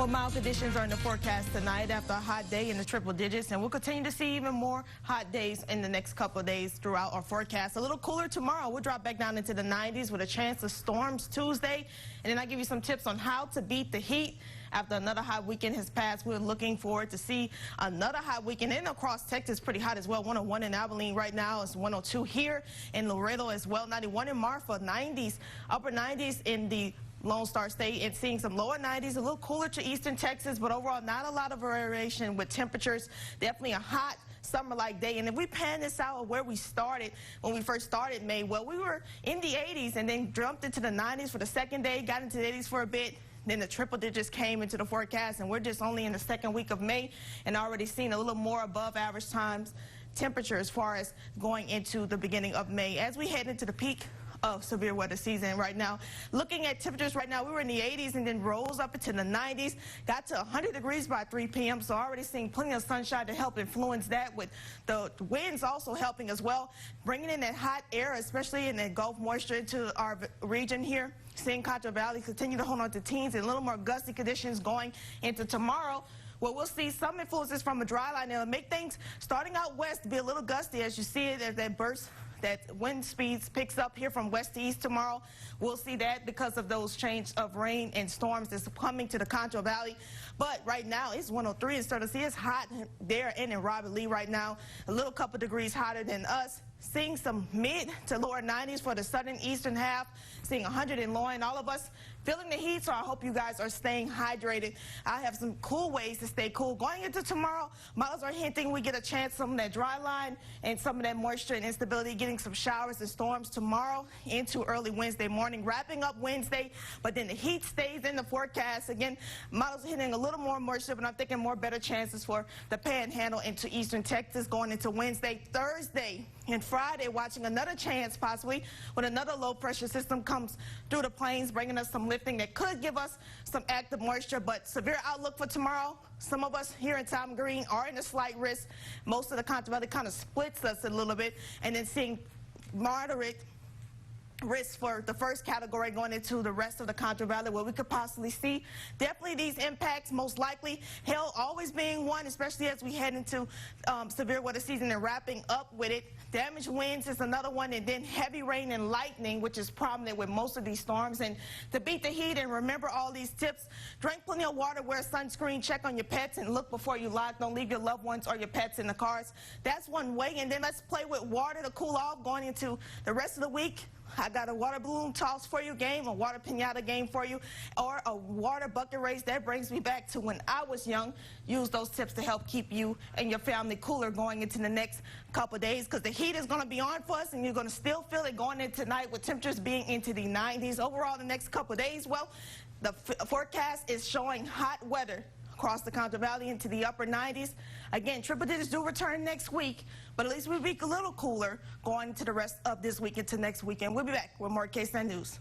Well, mild conditions are in the forecast tonight after a hot day in the triple digits, and we'll continue to see even more hot days in the next couple of days throughout our forecast. A little cooler tomorrow. We'll drop back down into the 90s with a chance of storms Tuesday, and then I'll give you some tips on how to beat the heat. After another hot weekend has passed, we're looking forward to see another hot weekend. And across Texas, pretty hot as well. 101 in Abilene right now. It's 102 here in Laredo as well. 91 in Marfa. 90s, upper 90s in the Lone Star State, and seeing some lower 90s, a little cooler to eastern Texas, but overall not a lot of variation with temperatures. Definitely a hot summer-like day. And if we pan this out of where we started when we first started May, well, we were in the 80s and then jumped into the 90s for the second day, got into the 80s for a bit. Then the triple digits came into the forecast, and we're just only in the second week of May and already seeing a little more above average times temperature as far as going into the beginning of May. As we head into the peak of severe weather season right now, looking at temperatures right now, we were in the 80s and then rose up into the 90s, got to 100 degrees by 3 p.m. So already seeing plenty of sunshine to help influence that, with the winds also helping as well, bringing in that hot air, especially in the Gulf moisture into our region here. Seeing Concho Valley continue to hold on to teens and a little more gusty conditions going into tomorrow. Well, we'll see some influences from a dry line. It'll make things starting out west be a little gusty as you see it, as that burst, that wind speeds picks up here from west to east tomorrow. We'll see that because of those change of rain and storms that's coming to the Concho Valley. But right now it's 103 and starting to see it's hot there and in Robert Lee right now, a little couple degrees hotter than us. Seeing some mid to lower 90s for the southern eastern half, seeing 100 in Loyne. All of us feeling the heat, so I hope you guys are staying hydrated. I have some cool ways to stay cool. Going into tomorrow, models are hinting we get a chance some of that dry line and some of that moisture and instability, getting some showers and storms tomorrow into early Wednesday morning, wrapping up Wednesday, but then the heat stays in the forecast. Again, models are hitting a little more moisture, but I'm thinking more better chances for the panhandle into eastern Texas going into Wednesday, Thursday, and Friday, watching another chance possibly when another low pressure system comes through the plains, bringing us some lifting that could give us some active moisture. But severe outlook for tomorrow. Some of us here in Tom Green are in a slight risk. Most of the Concho Valley kind of splits us a little bit, and then seeing moderate risk for the first category going into the rest of the Concho Valley, where we could possibly see definitely these impacts, most likely hail always being one, especially as we head into severe weather season and wrapping up with it. Damaged winds is another one, and then heavy rain and lightning, which is prominent with most of these storms. And to beat the heat and remember all these tips, drink plenty of water, wear sunscreen, check on your pets, and look before you lock. Don't leave your loved ones or your pets in the cars. That's one way. And then let's play with water to cool off going into the rest of the week. I got a water balloon toss for you game, a water piñata game for you, or a water bucket race. That brings me back to when I was young. Use those tips to help keep you and your family cooler going into the next couple of days, because the heat is going to be on for us, and you're going to still feel it going into tonight with temperatures being into the 90s. Overall, the next couple of days, well, the forecast is showing hot weather across the Concho Valley into the upper 90s. Again, triple digits do return next week, but at least we'll be a little cooler going into the rest of this week into next weekend. We'll be back with more KSAN News.